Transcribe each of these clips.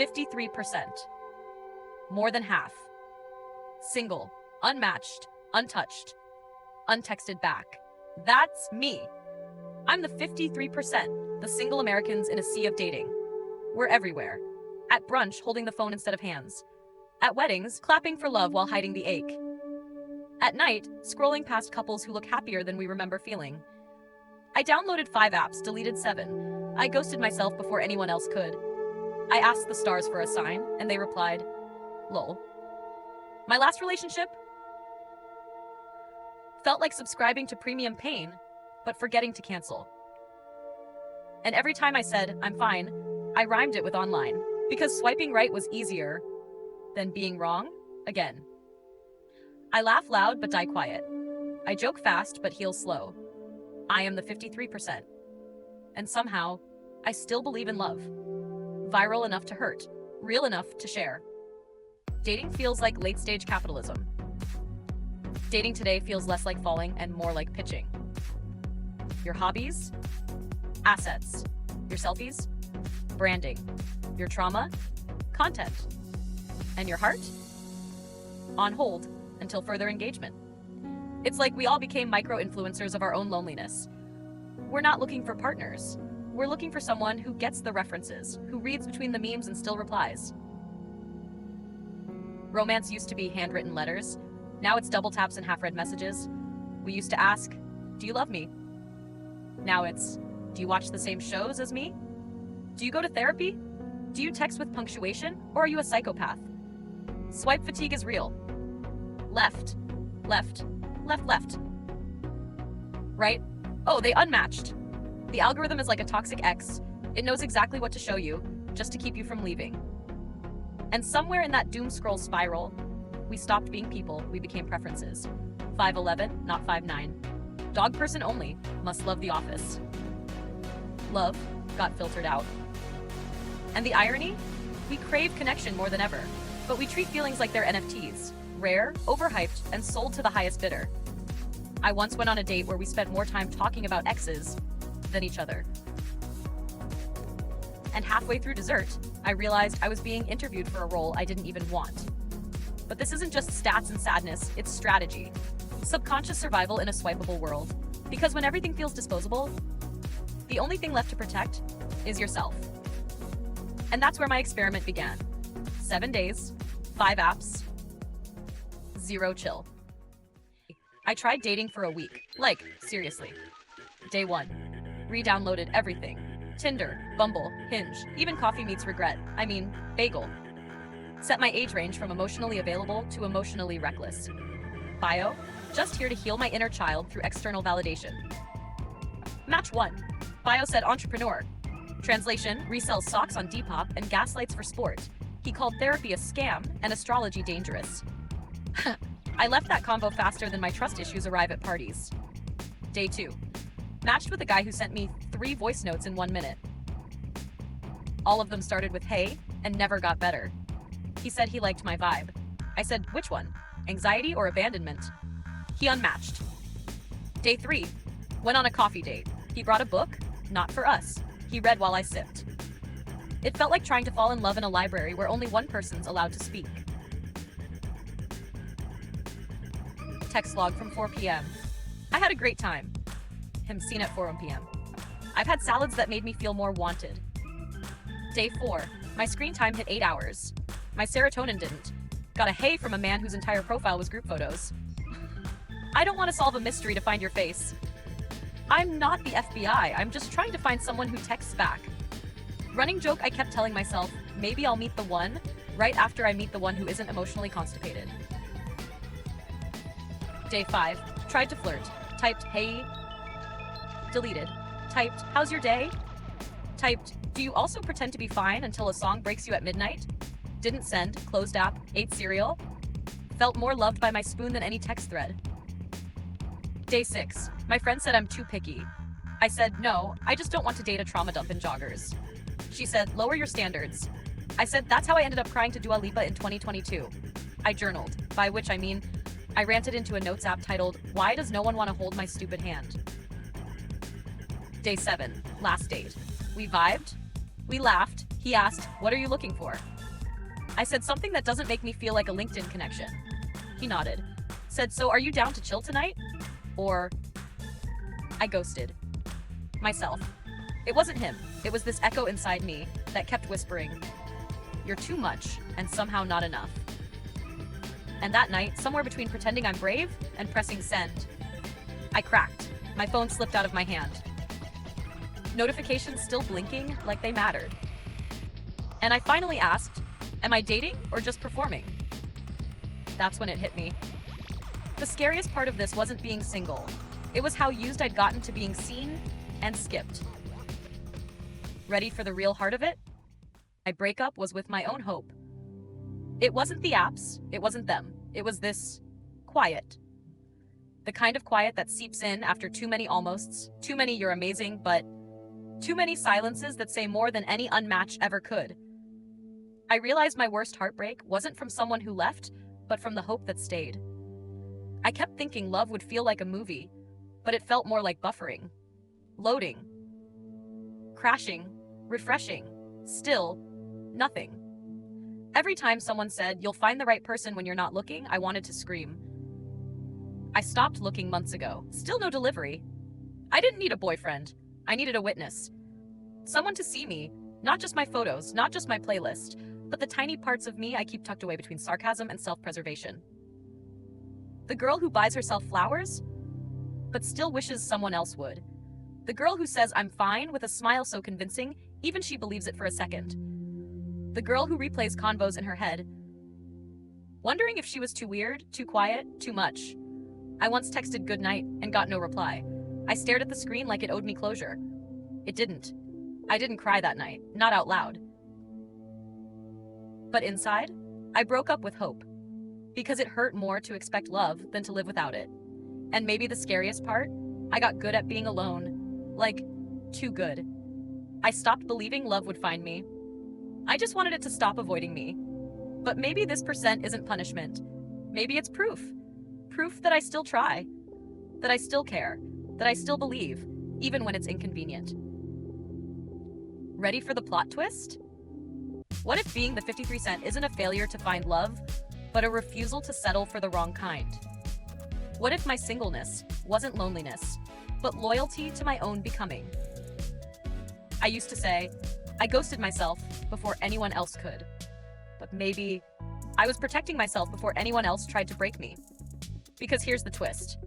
53%. More than half. Single, unmatched, untouched, untexted back. That's me. I'm the 53%, the single Americans in a sea of dating. We're everywhere. At brunch, holding the phone instead of hands. At weddings, clapping for love while hiding the ache. At night, scrolling past couples who look happier than we remember feeling. I downloaded 5 apps, deleted 7. I ghosted myself before anyone else could. I asked the stars for a sign, and they replied, lol. My last relationship felt like subscribing to premium pain, but forgetting to cancel. And every time I said, I'm fine, I rhymed it with online, because swiping right was easier than being wrong again. I laugh loud but die quiet. I joke fast but heal slow. I am the 53%. And somehow, I still believe in love. Viral enough to hurt, real enough to share. Dating feels like late-stage capitalism. Dating today feels less like falling and more like pitching. Your hobbies? Assets. Your selfies? Branding. Your trauma? Content. And your heart? On hold until further engagement. It's like we all became micro-influencers of our own loneliness. We're not looking for partners. We're looking for someone who gets the references, who reads between the memes and still replies. Romance used to be handwritten letters. Now it's double taps and half-read messages. We used to ask, do you love me? Now it's, do you watch the same shows as me? Do you go to therapy? Do you text with punctuation, or are you a psychopath? Swipe fatigue is real. Left, left, left, left. Right? Oh, they unmatched. The algorithm is like a toxic ex. It knows exactly what to show you, just to keep you from leaving. And somewhere in that doom scroll spiral, we stopped being people, we became preferences. 5'11", not 5'9". Dog person only, must love The Office. Love got filtered out. And the irony? We crave connection more than ever, but we treat feelings like they're NFTs, rare, overhyped, and sold to the highest bidder. I once went on a date where we spent more time talking about exes than each other. And halfway through dessert, I realized I was being interviewed for a role I didn't even want. But this isn't just stats and sadness, it's strategy. Subconscious survival in a swipeable world. Because when everything feels disposable, the only thing left to protect is yourself. And that's where my experiment began. 7 days, 5 apps, 0 chill. I tried dating for a week. Like, seriously. Day 1. Re-downloaded everything. Tinder, Bumble, Hinge, even Coffee Meets Regret. I mean, Bagel. Set my age range from emotionally available to emotionally reckless. Bio, just here to heal my inner child through external validation. Match 1. Bio said entrepreneur. Translation, resells socks on Depop and gaslights for sport. He called therapy a scam and astrology dangerous. I left that convo faster than my trust issues arrive at parties. Day 2. Matched with a guy who sent me 3 voice notes in 1 minute. All of them started with hey and never got better. He said he liked my vibe. I said, which one? Anxiety or abandonment? He unmatched. Day 3. Went on a coffee date. He brought a book, not for us. He read while I sipped. It felt like trying to fall in love in a library where only one person's allowed to speak. Text log from 4 p.m. I had a great time. Him seen at 4 p.m. I've had salads that made me feel more wanted. Day 4. My screen time hit 8 hours. My serotonin didn't. Got a hey from a man whose entire profile was group photos. I don't want to solve a mystery to find your face. I'm not the FBI. I'm just trying to find someone who texts back. Running joke, I kept telling myself, maybe I'll meet the one right after I meet the one who isn't emotionally constipated. Day 5. Tried to flirt. Typed, hey. Deleted. Typed, how's your day? Typed, do you also pretend to be fine until a song breaks you at midnight? Didn't send, closed app, ate cereal. Felt more loved by my spoon than any text thread. Day 6. My friend said I'm too picky. I said, no, I just don't want to date a trauma dump in joggers. She said, lower your standards. I said, that's how I ended up crying to Dua Lipa in 2022. I journaled, by which I mean, I ranted into a notes app titled, why does no one want to hold my stupid hand? Day 7. Last date. We vibed. We laughed. He asked, "What are you looking for?" I said something that doesn't make me feel like a LinkedIn connection. He nodded, said, "So are you down to chill tonight?" Or I ghosted myself. It wasn't him. It was this echo inside me that kept whispering, "You're too much and somehow not enough." And that night, somewhere between pretending I'm brave and pressing send, I cracked. My phone slipped out of my hand. Notifications still blinking like they mattered. And I finally asked, "Am I dating or just performing?" That's when it hit me. The scariest part of this wasn't being single. It was how used I'd gotten to being seen and skipped. Ready for the real heart of it? My breakup was with my own hope. It wasn't the apps, it wasn't them. It was this quiet. The kind of quiet that seeps in after too many almosts, too many "you're amazing," but too many silences that say more than any unmatched ever could. I realized my worst heartbreak wasn't from someone who left, but from the hope that stayed. I kept thinking love would feel like a movie, but it felt more like buffering, loading, crashing, refreshing, still, nothing. Every time someone said, "You'll find the right person when you're not looking," I wanted to scream. I stopped looking months ago. Still no delivery. I didn't need a boyfriend. I needed a witness. Someone to see me, not just my photos, not just my playlist, but the tiny parts of me I keep tucked away between sarcasm and self-preservation. The girl who buys herself flowers, but still wishes someone else would. The girl who says "I'm fine" with a smile so convincing, even she believes it for a second. The girl who replays convos in her head, wondering if she was too weird, too quiet, too much. I once texted "good night" and got no reply. I stared at the screen like it owed me closure. It didn't. I didn't cry that night, not out loud. But inside, I broke up with hope. Because it hurt more to expect love than to live without it. And maybe the scariest part, I got good at being alone. Like, too good. I stopped believing love would find me. I just wanted it to stop avoiding me. But maybe this percent isn't punishment. Maybe it's proof. Proof that I still try. That I still care. That I still believe, even when it's inconvenient. Ready for the plot twist? What if being the 53% isn't a failure to find love, but a refusal to settle for the wrong kind? What if my singleness wasn't loneliness, but loyalty to my own becoming? I used to say, I ghosted myself before anyone else could. But maybe I was protecting myself before anyone else tried to break me. Because here's the twist.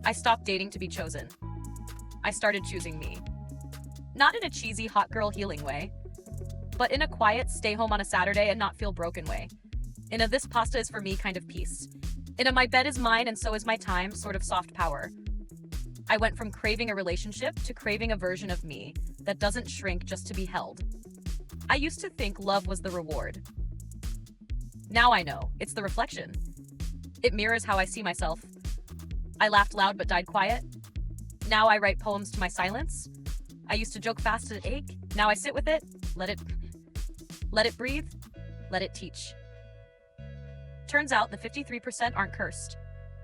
I stopped dating to be chosen. I started choosing me. Not in a cheesy hot girl healing way, but in a quiet stay home on a Saturday and not feel broken way. In a "this pasta is for me" kind of peace. In a "my bed is mine and so is my time" sort of soft power. I went from craving a relationship to craving a version of me that doesn't shrink just to be held. I used to think love was the reward. Now I know, it's the reflection. It mirrors how I see myself. I laughed loud but died quiet. Now I write poems to my silence. I used to joke fast at ache. Now I sit with it, let it breathe, let it teach. Turns out the 53% aren't cursed.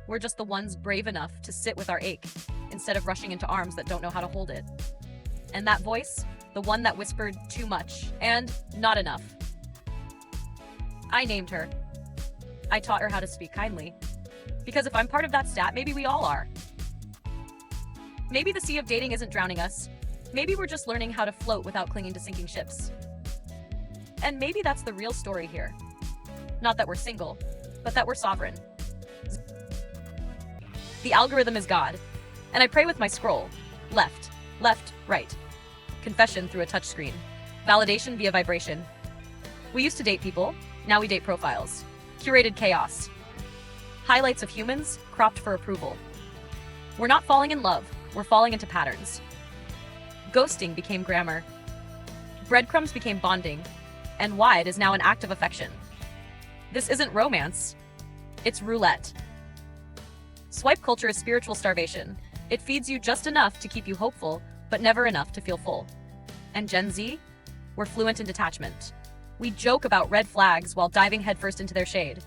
We're just the ones brave enough to sit with our ache instead of rushing into arms that don't know how to hold it. And that voice, the one that whispered too much and not enough. I named her. I taught her how to speak kindly. Because if I'm part of that stat, maybe we all are. Maybe the sea of dating isn't drowning us. Maybe we're just learning how to float without clinging to sinking ships. And maybe that's the real story here. Not that we're single, but that we're sovereign. The algorithm is God, and I pray with my scroll. Left, left, right. Confession through a touchscreen. Validation via vibration. We used to date people, now we date profiles. Curated chaos. Highlights of humans, cropped for approval. We're not falling in love, we're falling into patterns. Ghosting became grammar. Breadcrumbs became bonding, and wide is now an act of affection. This isn't romance, it's roulette. Swipe culture is spiritual starvation. It feeds you just enough to keep you hopeful, but never enough to feel full. And Gen Z? We're fluent in detachment. We joke about red flags while diving headfirst into their shade.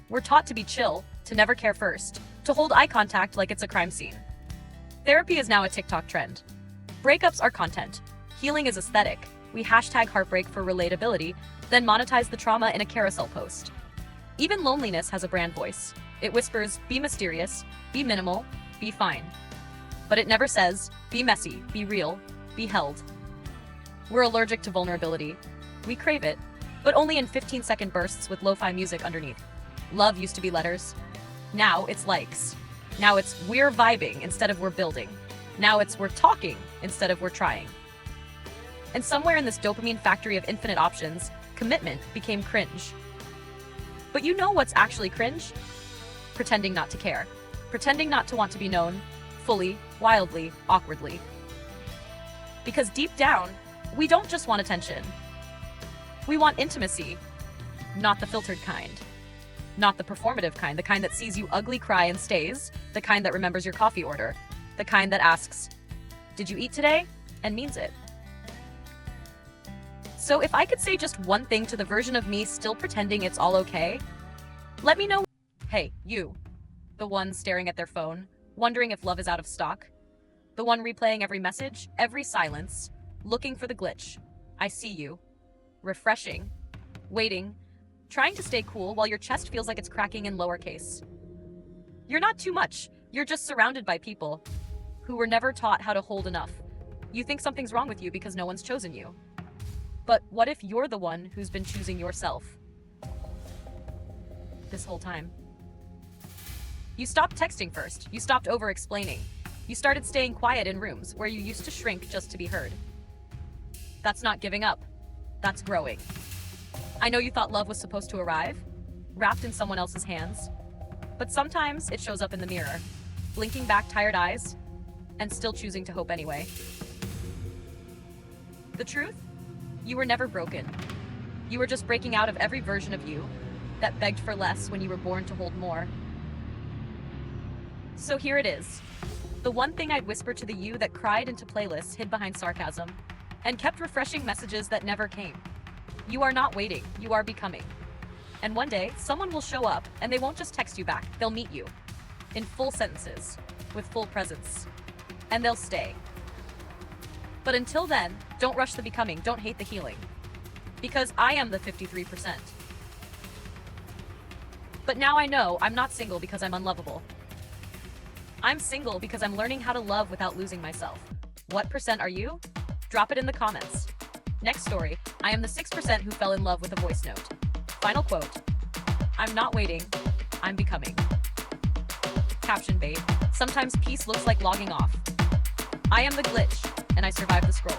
We're taught to be chill, to never care first, to hold eye contact like it's a crime scene. Therapy is now a TikTok trend. Breakups are content. Healing is aesthetic. We hashtag heartbreak for relatability, then monetize the trauma in a carousel post. Even loneliness has a brand voice. It whispers, be mysterious, be minimal, be fine. But it never says, be messy, be real, be held. We're allergic to vulnerability. We crave it, but only in 15-second bursts with lo-fi music underneath. Love used to be letters. Now it's likes. Now it's we're vibing instead of we're building. Now it's we're talking instead of we're trying. And somewhere in this dopamine factory of infinite options, commitment became cringe. But you know what's actually cringe? Pretending not to care. Pretending not to want to be known, fully, wildly, awkwardly. Because deep down, we don't just want attention. We want intimacy, not the filtered kind. Not the performative kind, the kind that sees you ugly cry and stays, the kind that remembers your coffee order, the kind that asks, did you eat today? And means it. So if I could say just one thing to the version of me still pretending it's all okay, let me know. Hey, you. The one staring at their phone, wondering if love is out of stock. The one replaying every message, every silence, looking for the glitch. I see you. Refreshing. Waiting. Trying to stay cool while your chest feels like it's cracking in lowercase. You're not too much. You're just surrounded by people who were never taught how to hold enough. You think something's wrong with you because no one's chosen you. But what if you're the one who's been choosing yourself this whole time? You stopped texting first. You stopped over-explaining. You started staying quiet in rooms where you used to shrink just to be heard. That's not giving up. That's growing. I know you thought love was supposed to arrive, wrapped in someone else's hands. But sometimes it shows up in the mirror, blinking back tired eyes, and still choosing to hope anyway. The truth? You were never broken. You were just breaking out of every version of you that begged for less when you were born to hold more. So here it is. The one thing I'd whisper to the you that cried into playlists hid behind sarcasm and kept refreshing messages that never came. You are not waiting, you are becoming. And one day, someone will show up and they won't just text you back, they'll meet you. In full sentences, with full presence. And they'll stay. But until then, don't rush the becoming, don't hate the healing. Because I am the 53%. But now I know I'm not single because I'm unlovable. I'm single because I'm learning how to love without losing myself. What percent are you? Drop it in the comments. Next story, I am the 6% who fell in love with a voice note. Final quote, I'm not waiting, I'm becoming. Caption bait, sometimes peace looks like logging off. I am the glitch, and I survived the scroll.